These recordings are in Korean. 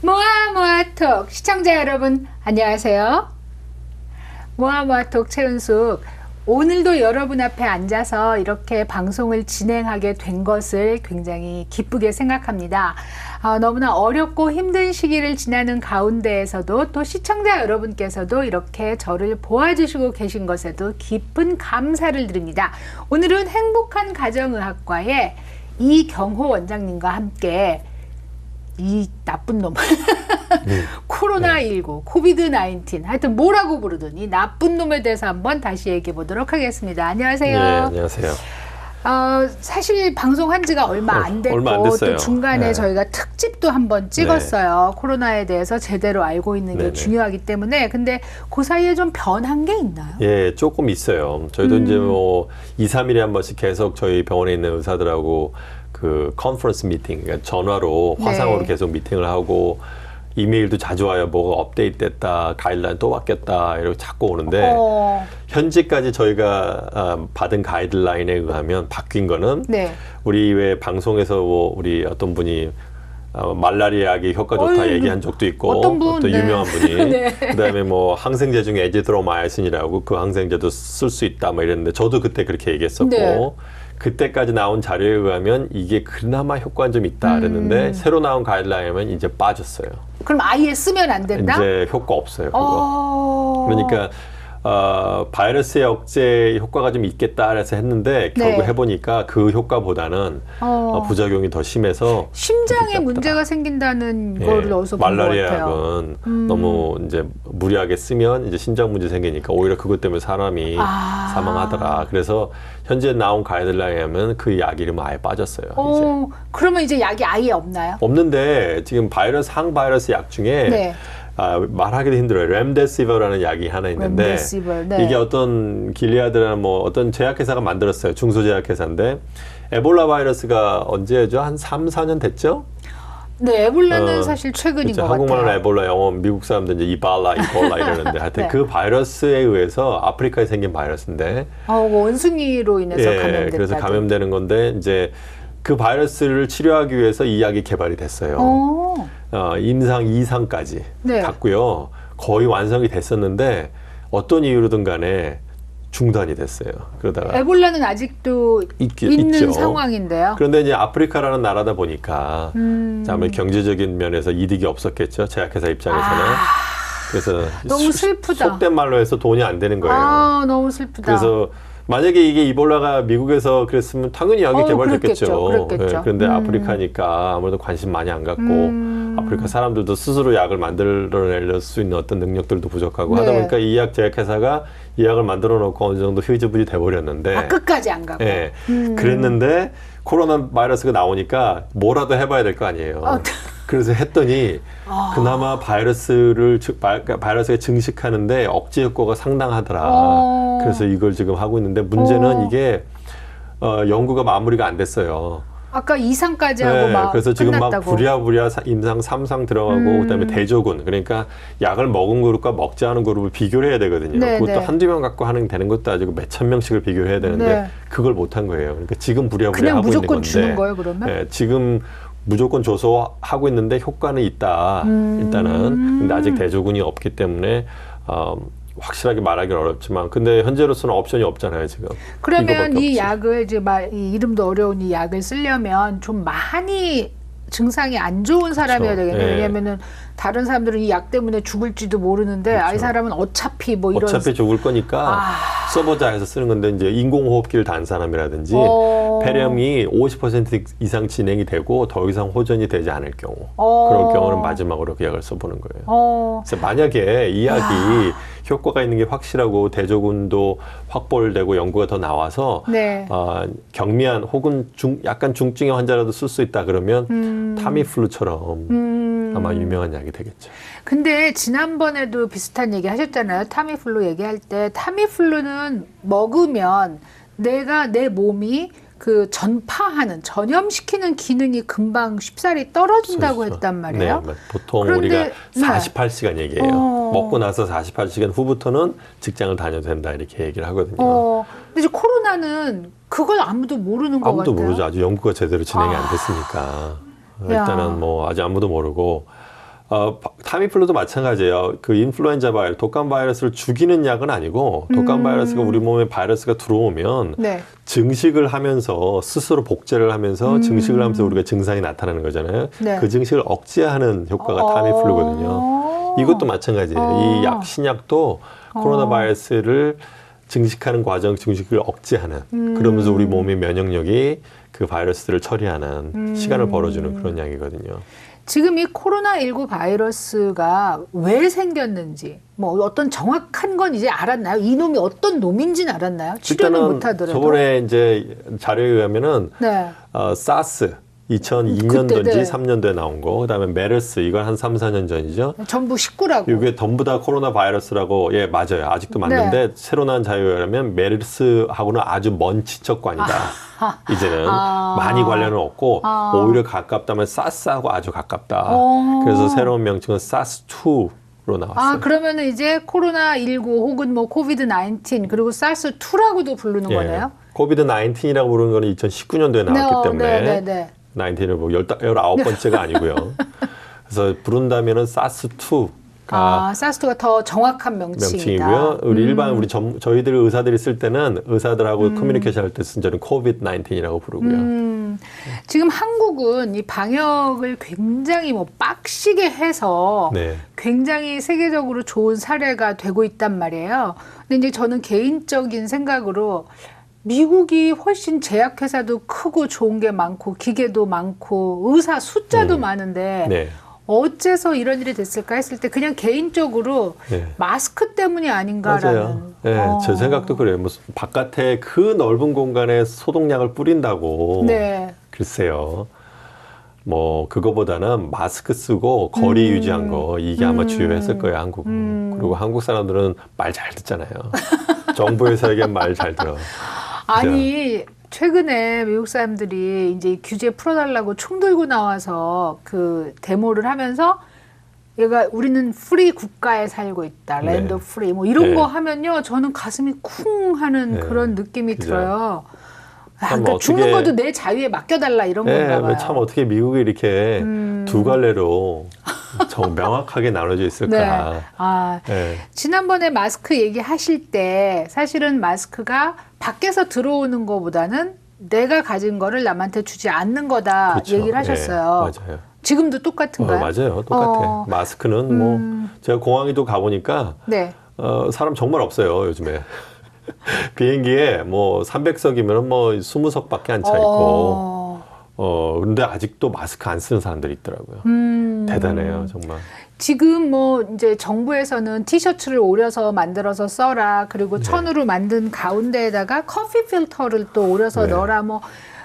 모아모아톡 시청자 여러분 안녕하세요. 모아모아톡 최은숙. 오늘도 여러분 앞에 앉아서 이렇게 방송을 진행하게 된 것을 굉장히 기쁘게 생각합니다. 너무나 어렵고 힘든 시기를 지나는 가운데에서도 또 시청자 여러분께서도 이렇게 저를 보아주시고 계신 것에도 깊은 감사를 드립니다. 오늘은 행복한 가정의학과의 이경호 원장님과 함께 이 나쁜 놈 코로나19, 코비드-19 하여튼 뭐라고 부르든 이 나쁜 놈에 대해서 한번 다시 얘기해 보도록 하겠습니다. 안녕하세요. 네, 안녕하세요. 사실 방송한 지가 얼마 안 됐고 얼마 안 됐어요. 또 중간에 네. 저희가 특집도 한번 찍었어요. 코로나에 대해서 제대로 알고 있는 게 중요하기 때문에. 근데 그 사이에 좀 변한 게 있나요? 예, 조금 있어요. 저희도 이제 뭐 2, 3일에 한 번씩 계속 저희 병원에 있는 의사들하고 그 컨퍼런스 미팅, 그러니까 전화로 화상으로 계속 미팅을 하고 이메일도 자주 와요. 뭐가 업데이트 됐다, 가이드라인 또 바뀌었다 이렇게 자꾸 오는데 현재까지 저희가 받은 가이드라인에 의하면 바뀐 거는 우리 왜 방송에서 뭐 우리 어떤 분이 말라리아 약이 효과 좋다 얘기한 적도 있고 어떤 유명한 분이 그다음에 뭐 항생제 중에 에지드로마이신이라고 그 항생제도 쓸 수 있다 뭐 이랬는데 저도 그때 그렇게 얘기했었고 그때까지 나온 자료에 의하면 이게 그나마 효과는 좀 있다 그랬는데 새로 나온 가이드라인은 이제 빠졌어요. 그럼 아예 쓰면 안 된다? 이제 효과 없어요. 그거. 그러니까 바이러스의 억제 효과가 좀 있겠다 해서 했는데 결국 해보니까 그 효과보다는 부작용이 더 심해서 심장에 문제가 생긴다는 거를 어디서 본 것 말라리아 같아요. 약은 너무 이제 무리하게 쓰면 이제 심장 문제 생기니까 오히려 그것 때문에 사람이 사망하더라. 그래서 현재 나온 가이드라인에 하면 그 약 이름은 아예 빠졌어요. 이제. 그러면 이제 약이 아예 없나요? 없는데 지금 항바이러스 약 중에 말하기도 힘들어요. 렘데시버라는 약이 하나 있는데 이게 어떤 길리아드라는 뭐 어떤 제약회사가 만들었어요. 중소제약회사인데 에볼라 바이러스가 언제죠? 한 3, 4년 됐죠? 네, 에볼라는 사실 최근인 것 같아요. 한국말로는 에볼라, 영어 미국 사람들 이제 이볼라 이러는데 하여튼 그 바이러스에 의해서 아프리카에 생긴 바이러스인데 원숭이로 인해서 감염됐다. 그래서 감염되는 건데 이제 그 바이러스를 치료하기 위해서 이 약이 개발이 됐어요. 임상 2상까지 갔고요. 거의 완성이 됐었는데 어떤 이유로든 간에 중단이 됐어요. 그러다가 에볼라는 아직도 있는 있죠. 상황인데요. 그런데 이제 아프리카라는 나라다 보니까 아무래도 경제적인 면에서 이득이 없었겠죠. 제약회사 입장에서는. 그래서 너무 슬프다. 속된 말로 해서 돈이 안 되는 거예요. 너무 슬프다. 그래서 만약에 이게 이볼라가 미국에서 그랬으면 당연히 약이 개발됐겠죠. 그런데 아프리카니까 아무래도 관심 많이 안 갖고 아프리카 사람들도 스스로 약을 만들어낼 수 있는 어떤 능력들도 부족하고 하다 보니까 이 약 제약회사가 이 약을 만들어 놓고 어느 정도 흐지부지 돼버렸는데 끝까지 안 가고 그랬는데 코로나 바이러스가 나오니까 뭐라도 해봐야 될 거 아니에요. 그래서 했더니 그나마 바이러스가 증식하는데 억제 효과가 상당하더라. 그래서 이걸 지금 하고 있는데 문제는 이게 연구가 마무리가 안 됐어요. 아까 2상까지 하고 막 그래서 지금 끝났다고. 막 부랴부랴 임상 3상 들어가고 그다음에 대조군 그러니까 약을 먹은 그룹과 먹지 않은 그룹을 비교를 해야 되거든요. 그것도 한두 명 갖고 되는 것도 아니고 몇천 명씩을 비교를 해야 되는데 그걸 못한 거예요. 그러니까 지금 부랴부랴 하고 있는 건데. 그냥 무조건 주는 거예요, 그러면? 지금 무조건 줘서 하고 있는데 효과는 있다. 일단은. 근데 아직 대조군이 없기 때문에 확실하게 말하기는 어렵지만 근데 현재로서는 옵션이 없잖아요 지금. 그러면 이 약을 이제 이 이름도 어려운 이 약을 쓰려면 좀 많이 증상이 안 좋은 사람이어야 되겠네요. 왜냐면은 다른 사람들은 이 약 때문에 죽을지도 모르는데 이 사람은 어차피 뭐 이런 어차피 죽을 거니까 써보자 해서 쓰는 건데 이제 인공호흡기를 단 사람이라든지 폐렴이 50% 이상 진행이 되고 더 이상 호전이 되지 않을 경우 그럴 경우는 마지막으로 그 약을 써보는 거예요. 그래서 만약에 이 약이 효과가 있는 게 확실하고 대조군도 확보되고 연구가 더 나와서 경미한 혹은 약간 중증의 환자라도 쓸 수 있다 그러면 타미플루처럼 아마 유명한 약이 되겠죠. 근데 지난번에도 비슷한 얘기 하셨잖아요. 타미플루 얘기할 때 타미플루는 먹으면 내 몸이 그 전염시키는 기능이 금방 쉽사리 떨어진다고 했단 말이에요. 보통 우리가 48시간 얘기해요. 먹고 나서 48시간 후부터는 직장을 다녀도 된다 이렇게 얘기를 하거든요. 근데 이제 코로나는 그걸 아무도 모르는 것 같아요. 아무도 모르죠. 아직 연구가 제대로 진행이 안 됐으니까. 일단은 뭐 아직 아무도 모르고 타미플루도 마찬가지예요. 그 인플루엔자 바이러스, 독감 바이러스를 죽이는 약은 아니고 독감 바이러스가 우리 몸에 바이러스가 들어오면 네. 증식을 하면서 스스로 복제를 하면서 증식을 하면서 우리가 증상이 나타나는 거잖아요. 네. 그 증식을 억제하는 효과가 타미플루거든요. 이것도 마찬가지예요. 이 약, 신약도 코로나 바이러스를 증식하는 과정, 증식을 억제하는 그러면서 우리 몸의 면역력이 그 바이러스들을 처리하는 시간을 벌어주는 그런 약이거든요. 지금 이 코로나19 바이러스가 왜 생겼는지 뭐 어떤 정확한 건 이제 알았나요? 이 놈이 어떤 놈인지는 알았나요? 치료는 일단은 못하더라도. 저번에 이제 자료에 의하면은 네. 사스 2002년도인지 그때, 네. 3년도에 나온 거, 그다음에 메르스 이건 한 3, 4년 전이죠. 전부 식구라고. 이게 전부 다 코로나 바이러스라고 예 맞아요. 아직도 맞는데 새로 나온 자료에 의하면 메르스하고는 아주 먼 친척관이다. 이제는 많이 관련은 없고 오히려 가깝다면 사스하고 아주 가깝다. 그래서 새로운 명칭은 사스2로 나왔어요. 그러면은 이제 코로나19 혹은 뭐 코비드 19 그리고 사스2라고도 부르는 거네요. 코비드 19이라고 부르는 거는 2019년도에 나왔기 때문에 네. 19을 뭐 19번째가 아니고요. 그래서 부른다면은 사스2가 사스2가 더 정확한 명칭이다. 명칭이고요. 우리 일반 저희들 의사들이 쓸 때는 의사들하고 커뮤니케이션 할 때 쓴 저는 코비드 19이라고 부르고요. 지금 한국은 이 방역을 굉장히 뭐 빡시게 해서 네. 굉장히 세계적으로 좋은 사례가 되고 있단 말이에요. 근데 이제 저는 개인적인 생각으로 미국이 훨씬 제약회사도 크고 좋은 게 많고 기계도 많고 의사 숫자도 많은데 네. 어째서 이런 일이 됐을까 했을 때 그냥 개인적으로 네. 마스크 때문이 아닌가라는. 맞아요. 네, 제 생각도 그래요. 무슨 바깥에 그 넓은 공간에 소독약을 뿌린다고. 네. 글쎄요. 뭐 그거보다는 마스크 쓰고 거리 유지한 거 이게 아마 주요했을 거예요. 한국은. 그리고 한국 사람들은 말 잘 듣잖아요. 정부에서 얘기하면 말 잘 들어. 아니 최근에 미국 사람들이 이제 규제 풀어달라고 총 들고 나와서 그 데모를 하면서 얘가 우리는 프리 국가에 살고 있다, 네. 랜드 프리 뭐 이런 네. 거 하면요 저는 가슴이 쿵 하는 네. 그런 느낌이 그죠. 들어요. 참 그러니까 어떻게- 죽는 것도 내 자유에 맡겨달라 이런 건가 봐요. 참 어떻게 미국이 이렇게 두 갈래로 정 명확하게 나눠져 있을까. 네. 지난번에 마스크 얘기하실 때 사실은 마스크가 밖에서 들어오는 것보다는 내가 가진 거를 남한테 주지 않는 거다 그렇죠. 얘기를 하셨어요. 네, 맞아요. 지금도 똑같은가요? 맞아요. 똑같아. 마스크는 뭐 제가 공항에도 가보니까 네. 사람 정말 없어요 요즘에. 비행기에 뭐 300석이면 뭐 20석밖에 안 차 있고 근데 아직도 마스크 안 쓰는 사람들이 있더라고요. 대단해요 정말. 지금 뭐 이제 정부에서는 티셔츠를 오려서 만들어서 써라. 그리고 천으로 만든 가운데에다가 커피 필터를 또 오려서 네. 넣어라. 뭐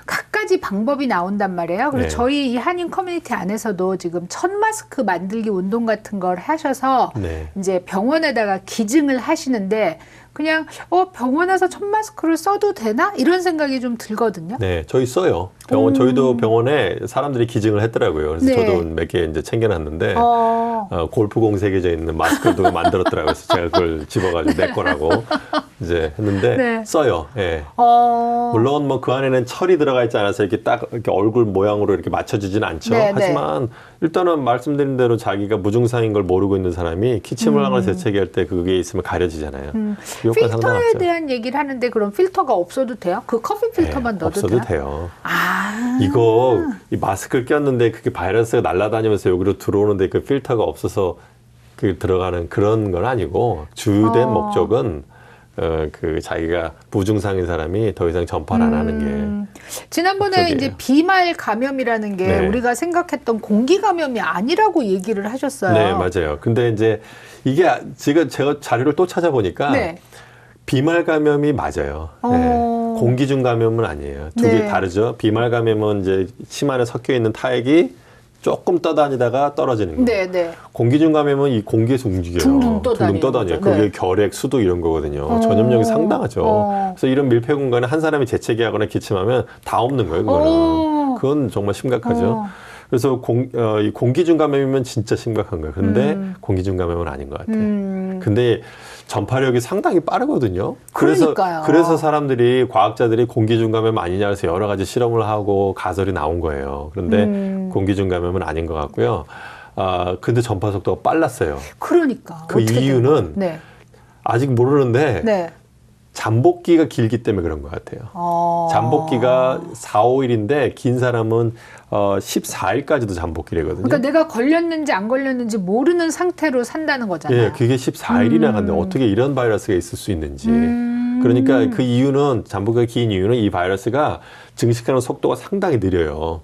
갖가지 방법이 나온단 말이에요. 그리고 네. 저희 이 한인 커뮤니티 안에서도 지금 천 마스크 만들기 운동 같은 걸 하셔서 네. 이제 병원에다가 기증을 하시는데 그냥 병원에서 천 마스크를 써도 되나? 이런 생각이 좀 들거든요. 네, 저희 써요. 저희도 병원에 사람들이 기증을 했더라고요. 그래서 네. 저도 몇 개 이제 챙겨놨는데 골프공 새겨져 있는 마스크도 만들었더라고요. 그래서 제가 그걸 집어가지고 내 거라고 이제 했는데 네. 써요. 예. 물론 뭐 그 안에는 철이 들어가 있지 않아서 이렇게 딱 이렇게 얼굴 모양으로 이렇게 맞춰지진 않죠. 네, 하지만 일단은 말씀드린 대로 자기가 무증상인 걸 모르고 있는 사람이 기침을 하거나 재채기할 때 그게 있으면 가려지잖아요. 그 효과가 필터에 상당하죠. 대한 얘기를 하는데 그럼 필터가 없어도 돼요? 그 커피 필터만 넣어도 없어도 돼요? 돼요. 아. 이거 이 마스크를 꼈는데 그게 바이러스가 날아다니면서 여기로 들어오는데 그 필터가 없어서 그 들어가는 그런 건 아니고 주된 목적은 그 자기가 무증상인 사람이 더 이상 전파를 안 하는 게 지난번에 목적이에요. 이제 비말 감염이라는 게 네. 우리가 생각했던 공기 감염이 아니라고 얘기를 하셨어요. 네, 맞아요. 근데 이제 이게 제가 자료를 또 찾아보니까 네. 비말 감염이 맞아요. 네. 공기중 감염은 아니에요. 두 개 네. 다르죠. 비말 감염은 이제 침 안에 섞여 있는 타액이 조금 떠다니다가 떨어지는 거예요. 네, 네. 공기중 감염은 이 공기에서 움직여요. 둥둥 떠다니는 떠다녀요. 거죠. 그게 네. 결핵, 수도 이런 거거든요. 전염력이 상당하죠. 그래서 이런 밀폐 공간에 한 사람이 재채기하거나 기침하면 다 없는 거예요. 그거는. 그건 정말 심각하죠. 그래서 이 공기중 감염이면 진짜 심각한 거예요. 근데 공기중 감염은 아닌 것 같아요. 근데 전파력이 상당히 빠르거든요. 그러니까요. 그래서 사람들이 과학자들이 공기중 감염 아니냐 해서 여러 가지 실험을 하고 가설이 나온 거예요. 그런데 공기중 감염은 아닌 것 같고요. 근데 전파 속도가 빨랐어요. 그러니까. 그 어떻게 된 이유는 거예요? 네. 아직 모르는데 네. 잠복기가 길기 때문에 그런 것 같아요. 잠복기가 4, 5일인데 긴 사람은 14일까지도 잠복기래거든요. 그러니까 내가 걸렸는지 안 걸렸는지 모르는 상태로 산다는 거잖아요. 예, 그게 14일이나 간데 어떻게 이런 바이러스가 있을 수 있는지. 그러니까 그 이유는 잠복기가 긴 이유는 이 바이러스가 증식하는 속도가 상당히 느려요.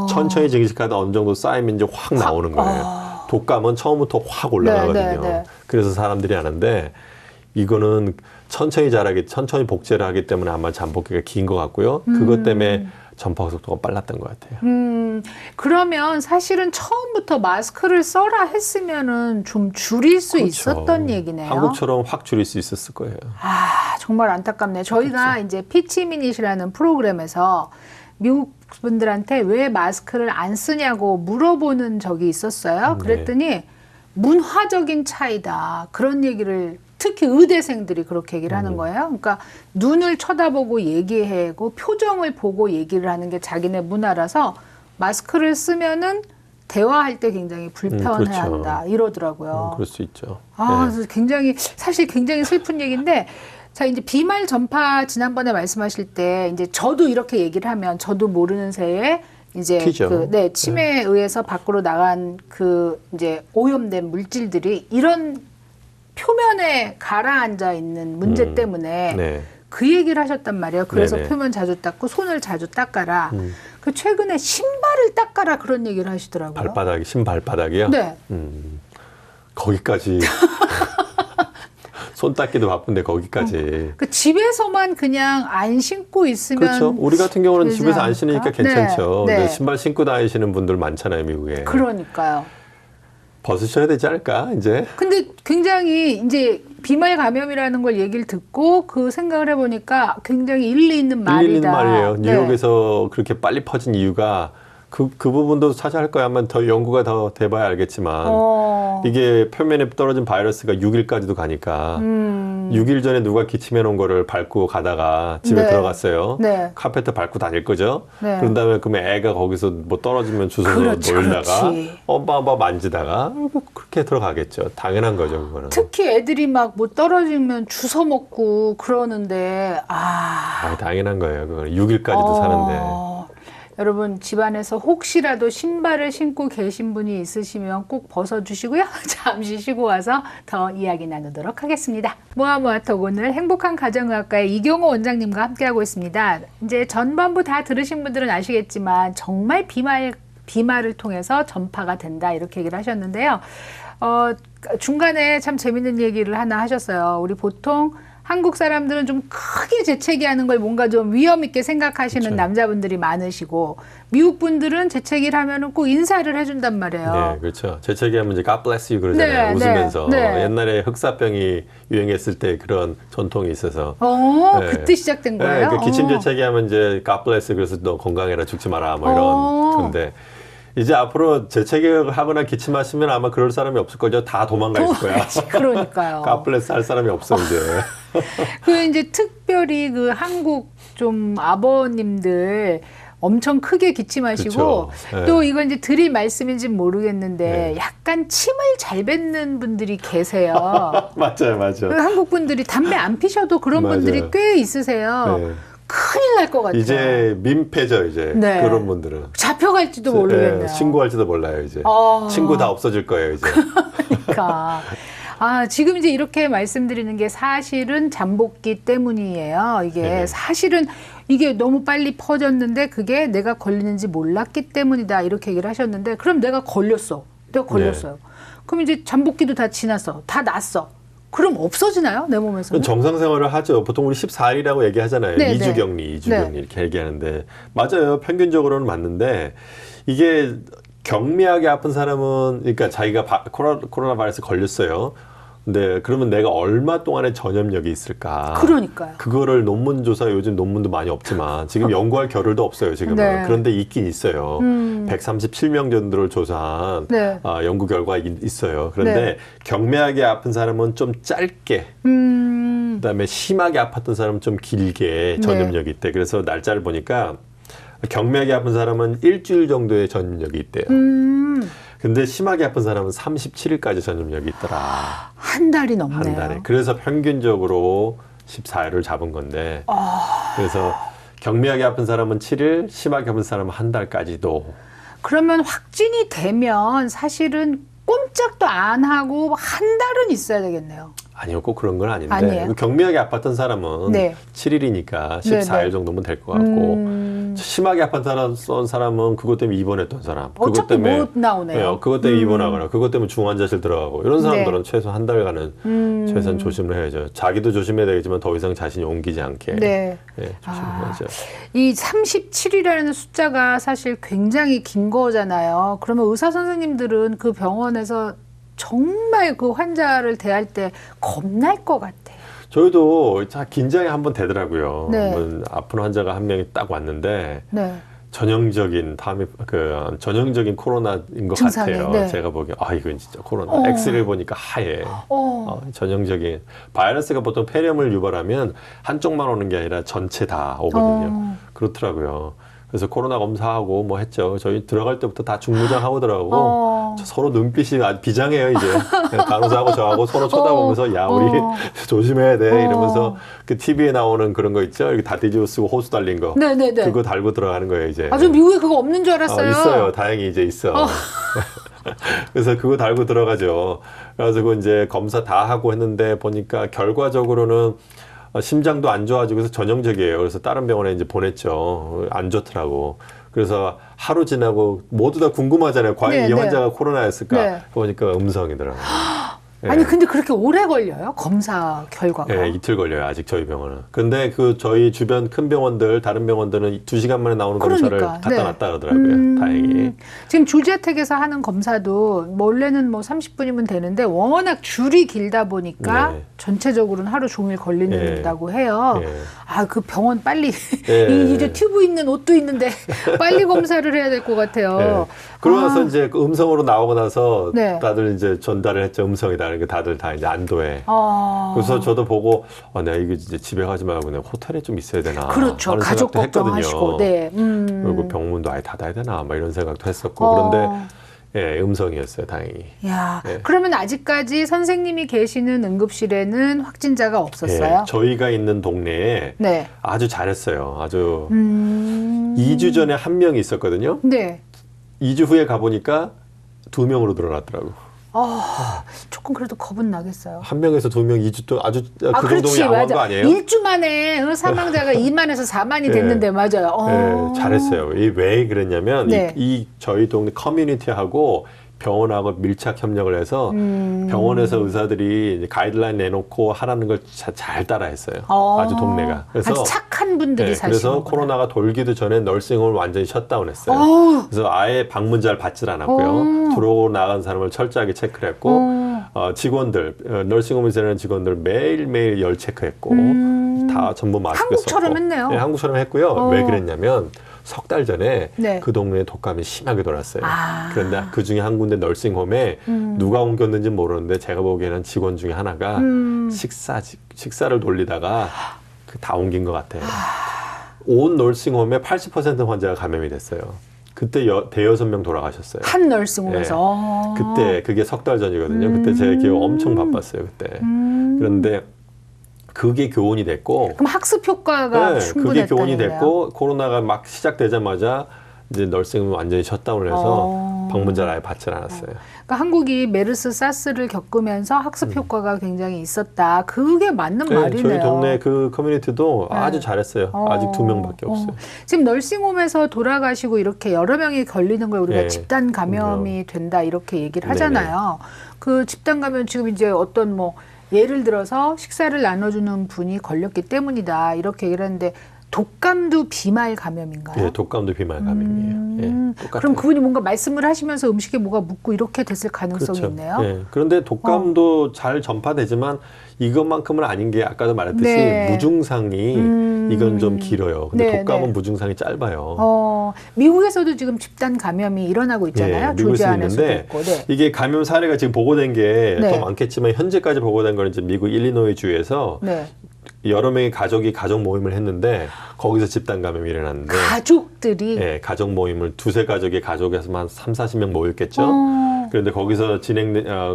천천히 증식하다 어느 정도 쌓이면 이제 확 나오는 거예요. 독감은 처음부터 확 올라가거든요. 네. 그래서 사람들이 하는데 이거는 천천히 복제를 하기 때문에 아마 잠복기가 긴 것 같고요. 그것 때문에 전파 속도가 빨랐던 것 같아요. 그러면 사실은 처음부터 마스크를 써라 했으면은 좀 줄일 수 그렇죠. 있었던 얘기네요. 한국처럼 확 줄일 수 있었을 거예요. 정말 안타깝네요. 저희가 이제 피치미닛이라는 프로그램에서 미국 분들한테 왜 마스크를 안 쓰냐고 물어보는 적이 있었어요. 그랬더니 문화적인 차이다. 그런 얘기를 특히 의대생들이 그렇게 얘기를 하는 거예요. 그러니까 눈을 쳐다보고 얘기하고 표정을 보고 얘기를 하는 게 자기네 문화라서 마스크를 쓰면은 대화할 때 굉장히 불편해한다 이러더라고요. 그럴 수 있죠. 그래서 사실 굉장히 슬픈 얘기인데, 자 이제 비말 전파 지난번에 말씀하실 때 이제 저도 이렇게 얘기를 하면 저도 모르는 새에 이제 침에 의해서 밖으로 나간 그 이제 오염된 물질들이 이런 표면에 가라앉아 있는 문제 때문에 그 얘기를 하셨단 말이에요. 그래서 표면 자주 닦고 손을 자주 닦아라. 그 최근에 신발을 닦아라 그런 얘기를 하시더라고요. 신발바닥이요? 네. 거기까지. 손 닦기도 바쁜데 거기까지. 그 집에서만 그냥 안 신고 있으면. 그렇죠. 우리 같은 경우는 되지 집에서 안 않을까? 신으니까 괜찮죠. 네. 근데 신발 신고 다니시는 분들 많잖아요, 미국에. 그러니까요. 벗으셔야 되지 않을까, 이제? 근데 굉장히 이제 비말 감염이라는 걸 얘기를 듣고 그 생각을 해보니까 굉장히 일리 있는 말이다. 일리 있는 말이에요. 뉴욕에서 그렇게 빨리 퍼진 이유가 그 부분도 사실 거야. 아마 더 연구가 더 돼봐야 알겠지만 이게 표면에 떨어진 바이러스가 6일까지도 가니까 6일 전에 누가 기침해 놓은 거를 밟고 가다가 집에 들어갔어요. 카페트 밟고 다닐 거죠. 그런 다음에 그러면 애가 거기서 뭐 떨어지면 주워서 놀다가 엄마 만지다가 그렇게 들어가겠죠. 당연한 거죠, 그거는. 특히 애들이 막 뭐 떨어지면 주워 먹고 그러는데 당연한 거예요. 그거는 6일까지도 사는데. 여러분 집안에서 혹시라도 신발을 신고 계신 분이 있으시면 꼭 벗어주시고요. 잠시 쉬고 와서 더 이야기 나누도록 하겠습니다. 모아모아톡 오늘 행복한 가정의학과의 이경호 원장님과 함께하고 있습니다. 이제 전반부 다 들으신 분들은 아시겠지만 정말 비말을 통해서 전파가 된다 이렇게 얘기를 하셨는데요. 중간에 참 재밌는 얘기를 하나 하셨어요. 우리 보통 한국 사람들은 좀 크게 재채기하는 걸 뭔가 좀 위험 있게 생각하시는 남자분들이 많으시고 미국 분들은 재채기를 하면은 꼭 인사를 해준단 말이에요. 네, 그렇죠. 재채기하면 이제 God bless you 그러잖아요. 웃으면서. 옛날에 흑사병이 유행했을 때 그런 전통이 있어서. 그때 시작된 거예요? 그 기침 재채기하면 이제 God bless 그래서 너 건강해라 죽지 마라 뭐 이런 건데. 이제 앞으로 재채기하거나 기침하시면 아마 그럴 사람이 없을 거죠. 다 도망가 있을 거야. 그러니까요. God 할 사람이 없어 이제. 그 이제 특별히 그 한국 좀 아버님들 엄청 크게 기침하시고 또 이건 이제 드릴 말씀인지는 모르겠는데 약간 침을 잘 뱉는 분들이 계세요. 맞아요. 한국 분들이 담배 안 피셔도 그런 분들이 꽤 있으세요. 큰일 날 것 같아요. 이제 민폐죠, 이제. 그런 분들은. 잡혀갈지도 모르겠네요. 신고할지도 몰라요, 이제. 친구 다 없어질 거예요, 이제. 그러니까. 지금 이제 이렇게 말씀드리는 게 사실은 잠복기 때문이에요. 이게 사실은 이게 너무 빨리 퍼졌는데 그게 내가 걸리는지 몰랐기 때문이다. 이렇게 얘기를 하셨는데 그럼 내가 걸렸어요. 그럼 이제 잠복기도 다 지났어. 다 났어. 그럼 없어지나요? 내 몸에서는? 정상 생활을 하죠. 보통 우리 14일이라고 얘기하잖아요. 2주 격리 이렇게 얘기하는데 맞아요. 평균적으로는 맞는데 이게 경미하게 아픈 사람은 그러니까 자기가 코로나 바이러스 걸렸어요. 근데 그러면 내가 얼마 동안의 전염력이 있을까? 그러니까요. 그거를 논문 조사 요즘 논문도 많이 없지만 지금 연구할 겨를도 없어요. 지금은. 그런데 있긴 있어요. 137명 정도를 조사한 연구 결과가 있어요. 그런데 경미하게 아픈 사람은 좀 짧게 그다음에 심하게 아팠던 사람은 좀 길게 전염력이 있대. 그래서 날짜를 보니까 경미하게 아픈 사람은 일주일 정도의 전염력이 있대요. 근데 심하게 아픈 사람은 37일까지 전염력이 있더라. 한 달이 넘네요. 한 달에. 그래서 평균적으로 14일을 잡은 건데. 그래서 경미하게 아픈 사람은 7일, 심하게 아픈 사람은 한 달까지도. 그러면 확진이 되면 사실은 꼼짝도 안 하고 한 달은 있어야 되겠네요. 아니요, 꼭 그런 건 아닌데. 아니에요? 경미하게 아팠던 사람은 네. 7일이니까 네, 14일 네. 정도면 될 것 같고. 심하게 아팠던 사람은 그것 때문에 입원했던 사람. 그것 어차피 때문에 못 나오네요. 네, 그것 때문에 입원하거나 그것 때문에 중환자실 들어가고 이런 사람들은 네. 최소 한 달간은 최소한 조심을 해야죠. 자기도 조심해야 되겠지만 더 이상 자신이 옮기지 않게 네. 조심해야죠. 이 37이라는 숫자가 사실 굉장히 긴 거잖아요. 그러면 의사 선생님들은 그 병원에서 정말 그 환자를 대할 때 겁날 것 같아요. 저희도 긴장이 한번 되더라고요. 네. 아픈 환자가 한 명이 딱 왔는데 네. 전형적인 전형적인 코로나인 것 증상이, 같아요. 네. 제가 보기에 이건 진짜 코로나. 엑스레이를 보니까 하얘. 전형적인 바이러스가 보통 폐렴을 유발하면 한쪽만 오는 게 아니라 전체 다 오거든요. 그렇더라고요. 그래서 코로나 검사하고 뭐 했죠. 저희 들어갈 때부터 다 중무장하고 들어가고 서로 눈빛이 아주 비장해요 이제. 간호사하고 저하고 서로 쳐다보면서 야 우리 조심해야 돼 이러면서 그 TV에 나오는 그런 거 있죠. 이렇게 다 뒤집어 쓰고 호수 달린 거. 네네네. 그거 달고 들어가는 거예요 이제. 저 미국에 그거 없는 줄 알았어요. 있어요. 다행히 이제 있어. 그래서 그거 달고 들어가죠. 그래서 이제 검사 다 하고 했는데 보니까 결과적으로는 심장도 안 좋아지고 해서 전형적이에요. 그래서 다른 병원에 이제 보냈죠. 안 좋더라고. 그래서 하루 지나고 모두 다 궁금하잖아요. 과연 이 환자가 코로나였을까? 네. 보니까 음성이더라고요. 아니 근데 그렇게 오래 걸려요? 검사 결과가? 네, 이틀 걸려요. 아직 저희 병원은. 근데 저희 주변 큰 병원들, 다른 병원들은 2시간 만에 나오는 검사를 갖다 놨다 그러더라고요. 다행히. 지금 조지아텍에서 하는 검사도 원래는 뭐 30분이면 되는데 워낙 줄이 길다 보니까 전체적으로는 하루 종일 걸린다고 해요. 그 병원 빨리 이제 튜브 있는 옷도 있는데 빨리 검사를 해야 될 것 같아요. 그러고 나서 이제 그 음성으로 나오고 나서 다들 이제 전달을 했죠. 음성이다. 그러니까 다들 다 이제 안도해. 그래서 저도 보고 내가 이거 이제 집에 가지 말고 그냥 호텔에 좀 있어야 되나. 그렇죠. 하는 가족 생각도 걱정하시고. 했거든요. 그리고 병문도 아예 닫아야 되나. 막 이런 생각도 했었고. 그런데 음성이었어요. 다행히. 그러면 아직까지 선생님이 계시는 응급실에는 확진자가 없었어요? 저희가 있는 동네에 아주 잘했어요. 아주 2주 전에 한 명이 있었거든요. 2주 후에 가보니까 2명으로 늘어났더라고. 조금 그래도 겁은 나겠어요. 한 명에서 2명, 2주 동안 아주 그 그렇지, 정도면 양호한 거 아니에요? 1주 만에 사망자가 2만에서 4만이 됐는데 맞아요. 잘했어요. 왜 그랬냐면 이 저희 동네 커뮤니티하고 병원하고 밀착 협력을 해서 병원에서 의사들이 이제 가이드라인 내놓고 하라는 걸 잘 따라했어요. 아주 동네가. 그래서 아주 착한 분들이 사시는 그래서 코로나가 돌기도 전에 널싱홈을 완전히 셧다운했어요. 그래서 아예 방문자를 받질 않았고요. 들어오고 나간 사람을 철저하게 체크를 했고 직원들, 널싱홈에서 일하는 직원들 매일매일 열 체크했고 다 전부 마스크 썼고. 한국처럼 했네요. 네, 한국처럼 했고요. 왜 그랬냐면 석 달 전에 그 동네에 독감이 심하게 돌았어요. 그런데 그 중에 한 군데 널싱홈에 누가 옮겼는지 모르는데 제가 보기에는 직원 중에 하나가 식사를 돌리다가 다 옮긴 것 같아요. 온 널싱홈의 80% 환자가 감염이 됐어요. 그때 대여섯 명 돌아가셨어요. 한 널싱홈에서. 그때 그게 석 달 전이거든요. 그때 제 기억 엄청 바빴어요. 그때. 그런데 그게 교훈이 됐고. 그럼 학습 효과가 충분했다는 그게 교훈이 됐고 코로나가 막 시작되자마자 이제 널싱은 완전히 셧다운을 해서 방문자를 아예 받질 않았어요. 그러니까 한국이 메르스, 사스를 겪으면서 학습 효과가 굉장히 있었다. 그게 맞는 말이네요. 저희 동네 그 커뮤니티도 아주 잘했어요. 아직 2명밖에 없어요. 지금 널싱홈에서 돌아가시고 이렇게 여러 명이 걸리는 걸 우리가 집단 감염이 된다 이렇게 얘기를 하잖아요. 그 집단 감염 지금 이제 어떤 예를 들어서 식사를 나눠주는 분이 걸렸기 때문이다 이렇게 얘기를 하는데 독감도 비말 감염인가요? 네, 독감도 비말 감염이에요. 그럼 그분이 뭔가 말씀을 하시면서 음식에 뭐가 묻고 이렇게 됐을 가능성이 있네요. 그런데 독감도 잘 전파되지만 이것만큼은 아닌 게 아까도 말했듯이 무증상이 이건 좀 길어요. 근데 독감은 무증상이 짧아요. 미국에서도 지금 집단 감염이 일어나고 있잖아요. 조지 안에서도 있고. 이게 감염 사례가 지금 보고된 게 더 많겠지만 현재까지 보고된 건 이제 미국 일리노이 주에서 여러 명의 가족이 가족 모임을 했는데 거기서 집단 감염이 일어났는데 가족들이 가족 모임을 두세 가족이 가족에서만 3, 40명 모였겠죠. 그런데 거기서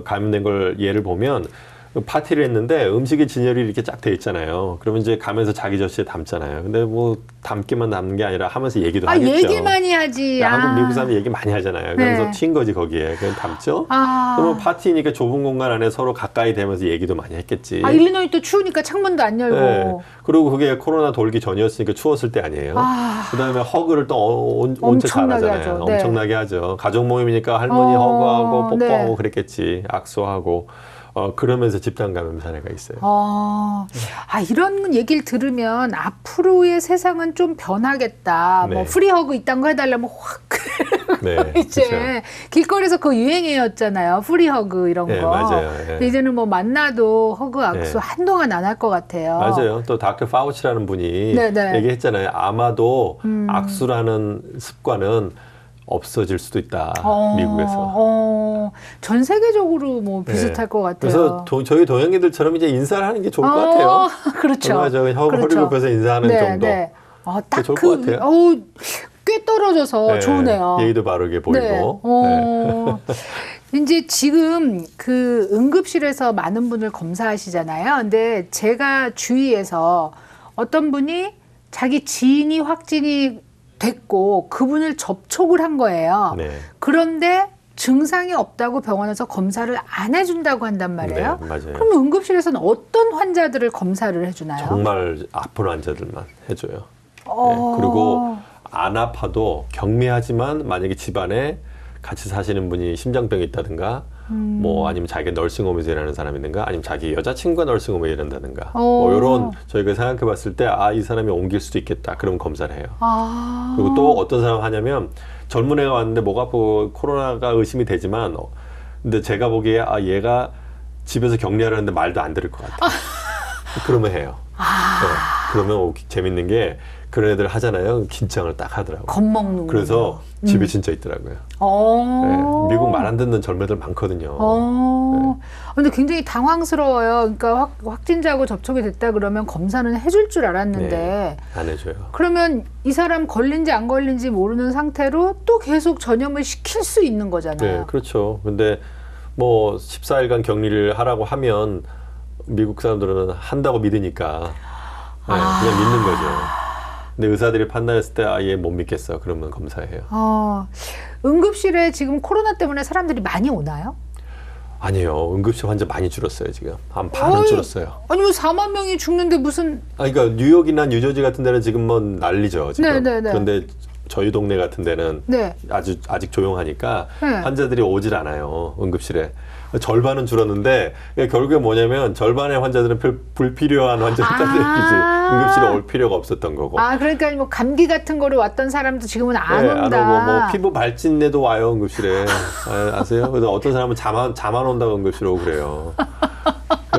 감염된 걸 예를 보면 파티를 했는데 음식에 진열이 이렇게 쫙 돼 있잖아요. 그러면 이제 가면서 자기 젖에 담잖아요. 근데 뭐 담기만 담는 게 아니라 하면서 얘기도 하겠죠. 얘기 많이 하지. 한국 미국 사람들 얘기 많이 하잖아요. 그래서 네. 튄 거지 거기에. 그냥 담죠. 그러면 파티니까 좁은 공간 안에 서로 가까이 대면서 얘기도 많이 했겠지. 일리노이 또 추우니까 창문도 안 열고. 네. 그리고 그게 코로나 돌기 전이었으니까 추웠을 때 아니에요. 그다음에 허그를 또 온체 잘하잖아요. 하죠. 네. 엄청나게 하죠. 가족 모임이니까 할머니 허그하고 뽀뽀하고 그랬겠지. 악수하고. 그러면서 집단 감염 사례가 있어요. 이런 얘기를 들으면 앞으로의 세상은 좀 변하겠다. 네. 뭐 프리허그 이딴 거 해달라면 확 네, 이제 그렇죠. 길거리에서 그 유행이었잖아요. 프리허그 이런 네, 거. 맞아요. 네. 근데 이제는 뭐 만나도 허그 악수 네. 한동안 안 할 것 같아요. 맞아요. 또 닥터 파우치라는 분이 네네. 얘기했잖아요. 아마도 악수라는 습관은 없어질 수도 있다. 미국에서. 전 세계적으로 뭐 비슷할 것 같아요. 그래서 저희 동양인들처럼 이제 인사를 하는 게 좋을 것 같아요. 그렇죠. 맞아. 허리를 그렇죠. 굽혀서 인사하는 정도. 네. 딱 좋을 것 같아요. 꽤 떨어져서 좋으네요. 예의도 바르게 보이고. 이제 지금 그 응급실에서 많은 분을 검사하시잖아요. 근데 제가 주위에서 어떤 분이 자기 지인이 확진이 됐고 그분을 접촉을 한 거예요. 네. 그런데 증상이 없다고 병원에서 검사를 안 해준다고 한단 말이에요. 네, 맞아요. 그럼 응급실에서는 어떤 환자들을 검사를 해주나요? 정말 아픈 환자들만 해줘요. 네. 그리고 안 아파도 경미하지만 만약에 집안에 같이 사시는 분이 심장병이 있다든가 뭐 아니면 자기가 널싱홈에서 일하는 사람이든가 아니면 자기 여자친구가 널싱홈에 일한다든가 뭐 이런 저희가 생각해 봤을 때 이 사람이 옮길 수도 있겠다. 그럼 검사를 해요. 그리고 또 어떤 사람 하냐면 젊은 애가 왔는데 목 아프고 코로나가 의심이 되지만 근데 제가 보기에 얘가 집에서 격리하려는데 말도 안 들을 것 같아. 그러면 해요. 네. 그러면 재밌는 게 그런 애들 하잖아요. 긴장을 딱 하더라고요. 겁먹는 그래서 집에 진짜 있더라고요. 네. 미국 말 안 듣는 젊은이들 많거든요. 네. 근데 굉장히 당황스러워요. 그러니까 확진자하고 접촉이 됐다 그러면 검사는 해줄 줄 알았는데 네. 안 해줘요. 그러면 이 사람 걸린지 안 걸린지 모르는 상태로 또 계속 전염을 시킬 수 있는 거잖아요. 네, 그렇죠. 근데 뭐 14일간 격리를 하라고 하면 미국 사람들은 한다고 믿으니까 그냥 믿는 거죠. 근데 의사들이 판단했을 때 얘 못 믿겠어. 그러면 검사해요. 응급실에 지금 코로나 때문에 사람들이 많이 오나요? 아니에요. 응급실 환자 많이 줄었어요. 지금 한 반은 줄었어요. 아니 뭐 4만 명이 죽는데 무슨 그러니까 뉴욕이나 뉴저지 같은 데는 지금 뭐 난리죠. 지금. 네네네. 그런데 저희 동네 같은 데는 아직 조용하니까 환자들이 오질 않아요. 응급실에. 절반은 줄었는데 결국에 뭐냐면 절반의 환자들은 불필요한 환자였다는 얘기지. 응급실에 올 필요가 없었던 거고. 그러니까 뭐 감기 같은 거로 왔던 사람도 지금은 안 온다. 안 오고 뭐 피부 발진내도 와요 응급실에. 아세요? 그래서 어떤 사람은 잠 안 온다고 응급실에 오고 그래요.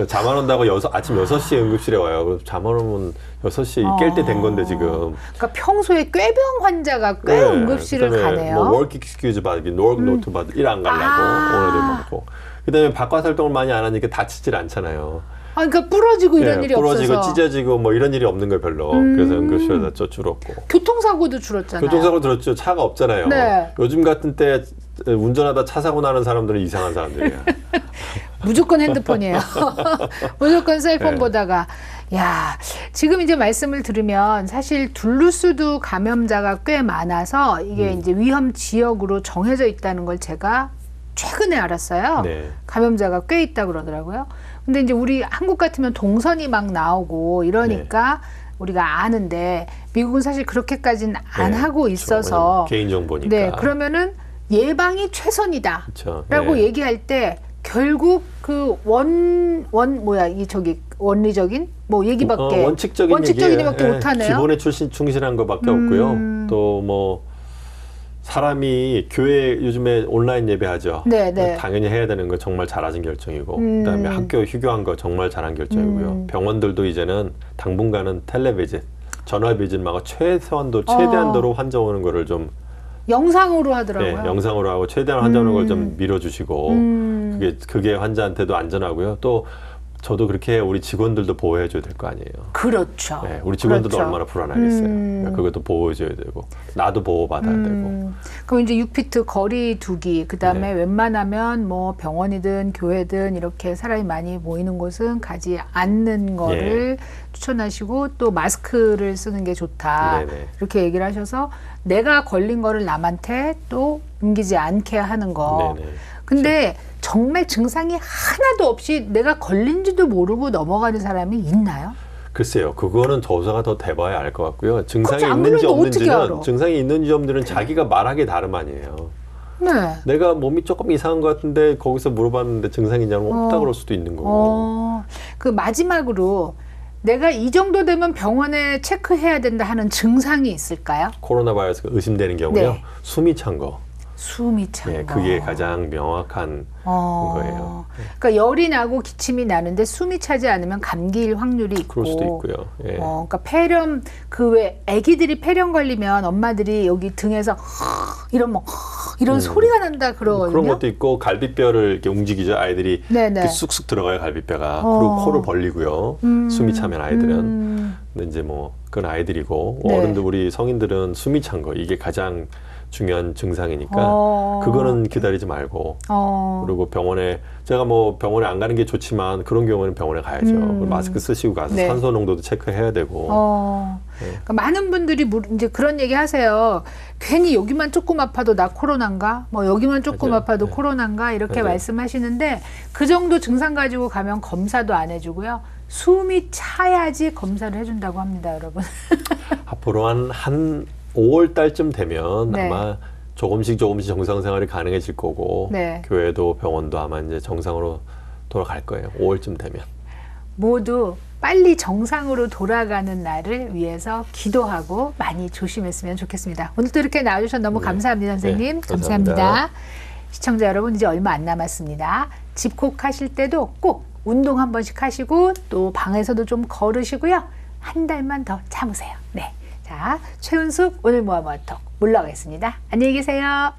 잠 안 온다고 아침 6시에 응급실에 와요. 잠 안 오면 6시 깰 때 된 건데 지금. 그러니까 평소에 꾀병 환자가 꽤 응급실을 가네요. 뭐 워크 익스큐즈 받기, 워크 노트 받기 일 안 가려고 오늘도 많고. 그다음에 바깥 활동을 많이 안 하니까 다치질 않잖아요. 그러니까 부러지고 이런 일이 부러지고 없어서. 찢어지고 뭐 이런 일이 없는 거예요 별로. 그래서 응급실에서 줄었고. 교통사고도 줄었잖아요. 교통사고 들었죠. 차가 없잖아요. 네. 요즘 같은 때 운전하다 차 사고 나는 사람들은 이상한 사람들이에요. 무조건 핸드폰이에요. 무조건 셀폰 보다가. 야, 지금 이제 말씀을 들으면 사실 둘루스도 감염자가 꽤 많아서 이게 이제 위험 지역으로 정해져 있다는 걸 제가 최근에 알았어요. 네. 감염자가 꽤 있다 그러더라고요. 근데 이제 우리 한국 같으면 동선이 막 나오고 이러니까 우리가 아는데 미국은 사실 그렇게까지는 안 하고 있어서 개인정보니까. 네, 그러면은 예방이 최선이다라고 그렇죠. 얘기할 때 결국 그 원리적인 뭐 얘기밖에 원칙적인 얘기밖에 못 하네요. 기본에 충실한 것밖에 없고요. 또 뭐 사람이 교회 요즘에 온라인 예배하죠. 네. 당연히 해야 되는 거 정말 잘하신 결정이고 그다음에 학교 휴교한 거 정말 잘한 결정이고요. 병원들도 이제는 당분간은 텔레비전, 전화비전하고 최대한도로 환자 오는 거를 좀 영상으로 하더라고요. 네, 영상으로 하고 최대한 환자 오는 걸 좀 밀어주시고 그게 환자한테도 안전하고요. 또 저도 그렇게 우리 직원들도 보호해줘야 될 거 아니에요. 그렇죠. 네, 우리 직원들도 그렇죠. 얼마나 불안하겠어요. 그러니까 그것도 보호해줘야 되고 나도 보호받아야 되고. 그럼 이제 6피트 거리 두기, 그 다음에 네. 웬만하면 뭐 병원이든 교회든 이렇게 사람이 많이 모이는 곳은 가지 않는 거를 추천하시고 또 마스크를 쓰는 게 좋다. 네네. 이렇게 얘기를 하셔서 내가 걸린 거를 남한테 또 옮기지 않게 하는 거. 네네. 근데 정말 증상이 하나도 없이 내가 걸린지도 모르고 넘어가는 사람이 있나요? 글쎄요, 그거는 조사가 더 돼봐야 알 것 같고요. 증상이 그렇지, 안 있는지 그래도 어떻게 알아? 없는지는 증상이 있는지 없는지는 자기가 말하기 다름 아니에요. 네. 내가 몸이 조금 이상한 것 같은데 거기서 물어봤는데 증상이 있냐면 없다 그럴 수도 있는 거고. 그 마지막으로 내가 이 정도 되면 병원에 체크해야 된다 하는 증상이 있을까요? 코로나 바이러스가 의심되는 경우요. 네. 숨이 찬 거. 숨이 찬 예, 거. 그게 가장 명확한 거예요. 그러니까 열이 나고 기침이 나는데 숨이 차지 않으면 감기일 확률이 있고. 그럴 수도 있고요. 예. 그러니까 폐렴 그 왜 아기들이 폐렴 걸리면 엄마들이 여기 등에서 이런 뭐 이런 소리가 난다 그러거든요. 그런 것도 있고 갈비뼈를 이렇게 움직이죠. 아이들이 네네. 이렇게 쑥쑥 들어가요 갈비뼈가. 그리고 코를 벌리고요. 숨이 차면 아이들은. 근데 이제 뭐 그건 아이들이고 네. 어른들 우리 성인들은 숨이 찬 거 이게 가장 중요한 증상이니까 그거는 기다리지 말고 그리고 병원에 제가 뭐 병원에 안 가는 게 좋지만 그런 경우에는 병원에 가야죠. 그리고 마스크 쓰시고 가서 네. 산소 농도도 체크해야 되고. 그러니까 많은 분들이 이제 그런 얘기 하세요. 괜히 여기만 조금 아파도 나 코로나인가? 뭐 여기만 조금 맞아요. 아파도 네. 코로나인가? 이렇게 맞아요. 말씀하시는데 그 정도 증상 가지고 가면 검사도 안 해주고요. 숨이 차야지 검사를 해준다고 합니다, 여러분. 앞으로 한 5월 달쯤 되면 네. 아마 조금씩 정상 생활이 가능해질 거고 네. 교회도 병원도 아마 이제 정상으로 돌아갈 거예요. 5월쯤 되면. 모두 빨리 정상으로 돌아가는 날을 위해서 기도하고 많이 조심했으면 좋겠습니다. 오늘도 이렇게 나와주셔서 너무 감사합니다, 선생님. 네, 감사합니다. 감사합니다. 시청자 여러분, 이제 얼마 안 남았습니다. 집콕하실 때도 꼭 운동 한 번씩 하시고 또 방에서도 좀 걸으시고요. 한 달만 더 참으세요. 네. 자, 최은숙 오늘 모아모아톡 물러가겠습니다. 안녕히 계세요.